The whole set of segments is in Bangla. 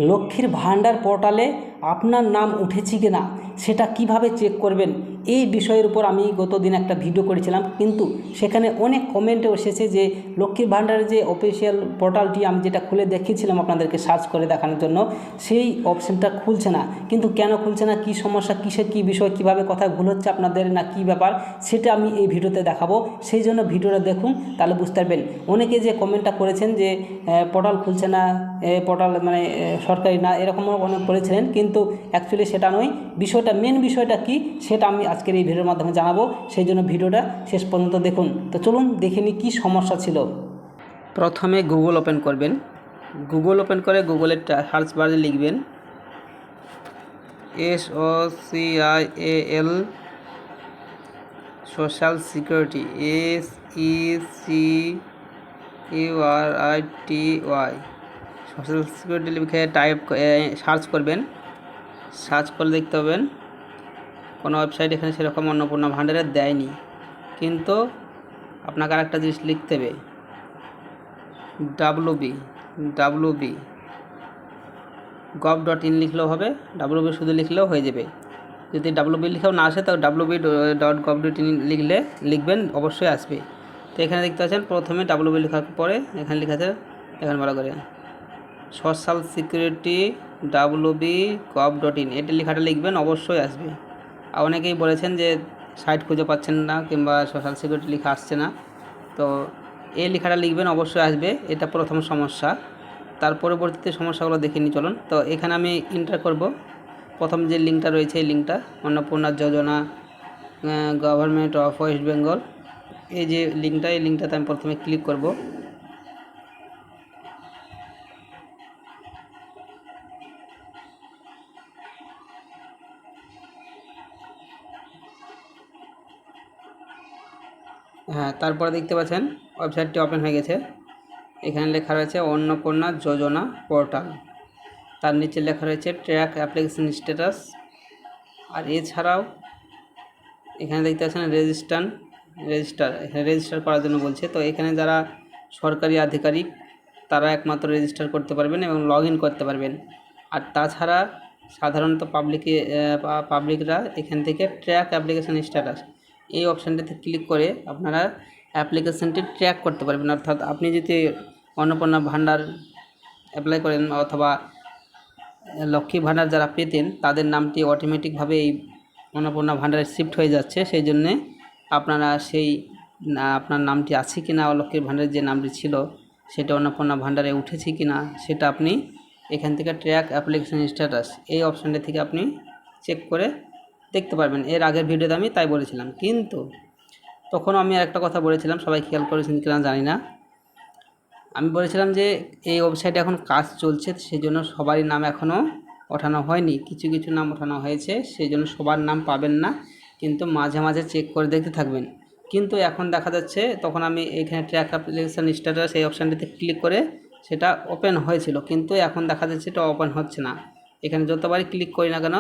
লক্ষ্মীর ভাণ্ডার পোর্টালে আপনার নাম উঠেছে কি না সেটা কিভাবে চেক করবেন, এই বিষয়ের উপর আমি গত দিন একটা ভিডিও করেছিলাম, কিন্তু সেখানে অনেক কমেন্টও এসেছে যে লক্ষ্মীর ভাণ্ডারের যে অফিসিয়াল পোর্টালটি আমি যেটা খুলে দেখিয়েছিলাম আপনাদেরকে সার্চ করে দেখানোর জন্য, সেই অপশানটা খুলছে না। কিন্তু কেন খুলছে না, কী সমস্যা, কিসের কী বিষয়, কীভাবে কোথায় ভুল হচ্ছে আপনাদের না কী ব্যাপার, সেটা আমি এই ভিডিওতে দেখাবো। সেই জন্য ভিডিওটা দেখুন, তাহলে বুঝতে পারবেন। অনেকে যে কমেন্টটা করেছেন যে পোর্টাল খুলছে না, পোর্টাল মানে সরকারি না, এরকমও অনেক করেছিলেন, কিন্তু অ্যাকচুয়ালি সেটা নয়। বিষয়টা, মেন বিষয়টা কি সেটা আমি আজকের এই ভিডিওর মাধ্যমে জানাবো, সেই জন্য ভিডিওটা শেষ পর্যন্ত দেখুন। তো চলুন দেখে নিই কী সমস্যা ছিল। প্রথমে গুগল ওপেন করবেন। গুগল ওপেন করে গুগলের সার্চ বারে লিখবেন SOCIAL social security, SECURITY social security লিখে সার্চ করবেন। সার্চ করে দেখতে পাবেন কোনো ওয়েবসাইট এখানে সেরকম অন্নপূর্ণা ভাণ্ডারের দেয়নি, কিন্তু আপনাকে আরেকটা জিনিস লিখতে হবে, wb gov.in লিখলেও হবে, wb শুধু লিখলেও হয়ে যাবে। যদি wb লিখেও না আসে তো wb.gov.in লিখবেন, অবশ্যই আসবে। তো এখানে দেখতে পাচ্ছেন প্রথমে wb লেখার পরে এখানে লেখা আছে, এখানে ভালো করে সোশ্যাল সিকিউরিটি wb.gov.in এটা লেখাটা লিখবেন, অবশ্যই আসবে। আর অনেকেই বলেছেন যে সাইট খুঁজে পাচ্ছেন না কিংবা সোশ্যাল সিকিউরিটি লেখা আসছে না, তো এই লেখাটা লিখবেন, অবশ্যই আসবে। এটা প্রথম সমস্যা। তার পরবর্তীতে সমস্যাগুলো দেখে নিই চলুন। তো এখানে আমি এন্টার করব প্রথম যে লিঙ্কটা রয়েছে, এই লিঙ্কটা অন্নপূর্ণা যোজনা গভর্নমেন্ট অফ ওয়েস্ট বেঙ্গল, এই যে লিঙ্কটা, এই লিঙ্কটাতে আমি প্রথমে ক্লিক করব। হ্যাঁ, তারপরে দেখতে পাচ্ছেন ওয়েবসাইটটি ওপেন হয়ে গেছে। এখানে লেখা রয়েছে অন্নপূর্ণা যোজনা পোর্টাল, তার নিচে লেখা রয়েছে ট্র্যাক অ্যাপ্লিকেশন স্ট্যাটাস। আর এছাড়াও এখানে দেখতে পাচ্ছেন রেজিস্টার করার জন্য বলছে। তো এখানে যারা সরকারি আধিকারিক তারা একমাত্র রেজিস্টার করতে পারবেন এবং লগ ইন করতে পারবেন। আর তাছাড়া সাধারণত পাবলিকরা এখান থেকে ট্র্যাক অ্যাপ্লিকেশন স্ট্যাটাস এই অপশানটিতে ক্লিক করে আপনারা অ্যাপ্লিকেশানটি ট্র্যাক করতে পারবেন। অর্থাৎ আপনি যদি অন্নপূর্ণা ভাণ্ডার অ্যাপ্লাই করেন অথবা লক্ষ্মী ভাণ্ডার যারা পেতেন তাদের নামটি অটোমেটিকভাবে এই অন্নপূর্ণা ভাণ্ডারে শিফট হয়ে যাচ্ছে, সেই জন্যে আপনারা আপনার নামটি আছে কি না, লক্ষ্মীর ভাণ্ডারের যে নামটি ছিল সেটা অন্নপূর্ণা ভাণ্ডারে উঠেছে কি না, সেটা আপনি এখান থেকে ট্র্যাক অ্যাপ্লিকেশন স্ট্যাটাস এই অপশানটা থেকে আপনি চেক করে দেখতে পারবেন। এর আগের ভিডিওতে আমি তাই বলেছিলাম, কিন্তু তখন আমি আর একটা কথা বলেছিলাম, সবাই খেয়াল করেছেন কিনা জানি না। আমি বলেছিলাম যে এই ওয়েবসাইটে এখন কাজ চলছে, সেই জন্য সবারই নাম এখনও ওঠানো হয়নি, কিছু কিছু নাম ওঠানো হয়েছে, সেই জন্য সবার নাম পাবেন না, কিন্তু মাঝে মাঝে চেক করে দেখতে থাকবেন। কিন্তু এখন দেখা যাচ্ছে, তখন আমি এখানে ট্র্যাক অ্যাপ্লিকেশান স্ট্যাটাস এই অপশানটিতে ক্লিক করে সেটা ওপেন হয়েছিল, কিন্তু এখন দেখা যাচ্ছে এটা ওপেন হচ্ছে না। এখানে যতবারই ক্লিক করি না কেন,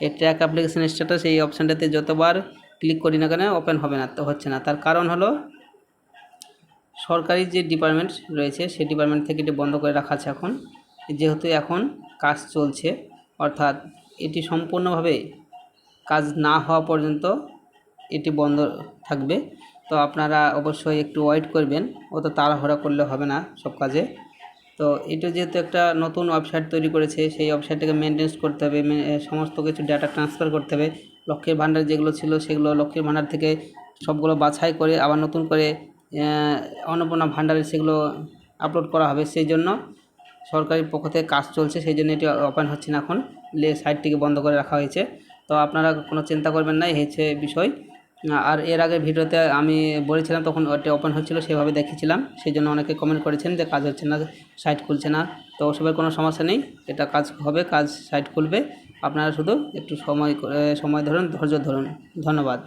এই ট্র্যাক অ্যাপ্লিকেশান স্ট্যাটাস এই অপশানটাতে যতবার ক্লিক করি না কেন ওপেন হবে না, তো হচ্ছে না। তার কারণ হলো সরকারি যে ডিপার্টমেন্ট রয়েছে সেই ডিপার্টমেন্ট থেকে এটি বন্ধ করে রাখা আছে এখন, যেহেতু এখন কাজ চলছে, অর্থাৎ এটি সম্পূর্ণভাবে কাজ না হওয়া পর্যন্ত এটি বন্ধ থাকবে। তো আপনারা অবশ্যই একটু ওয়েট করবেন, অত তাড়াহুড়া করলে হবে না সব কাজে। তো এটা যেহেতু একটা নতুন ওয়েবসাইট তৈরি করেছে, সেই ওয়েবসাইটটাকে মেনটেন্স করতে হবে, সমস্ত কিছু ডাটা ট্রান্সফার করতে হবে। লক্ষ্মীর ভাণ্ডার যেগুলো ছিল সেগুলো লক্ষ্মীর ভাণ্ডার থেকে সবগুলো বাছাই করে আবার নতুন করে অন্নপূর্ণা ভাণ্ডারে সেগুলো আপলোড করা হবে। সেই জন্য সরকারি পক্ষ থেকে কাজ চলছে, সেই জন্য এটি ওপেন হচ্ছে না, এখন সাইটটিকে বন্ধ করে রাখা হয়েছে। তো আপনারা কোনো চিন্তা করবেন না, এই হচ্ছে বিষয়। আর এর আগের ভিডিওতে আমি বলেছিলাম, তখন ওটা ওপেন হচ্ছিলো, সেভাবে দেখিয়েছিলাম, সেই জন্য অনেকে কমেন্ট করেছেন যে কাজ হচ্ছে না, সাইট খুলছে না। তো ওসবের কোনো সমস্যা নেই, এটা কাজ হবে, সাইট খুলবে। আপনারা শুধু একটু সময় ধরুন, ধৈর্য ধরুন। ধন্যবাদ।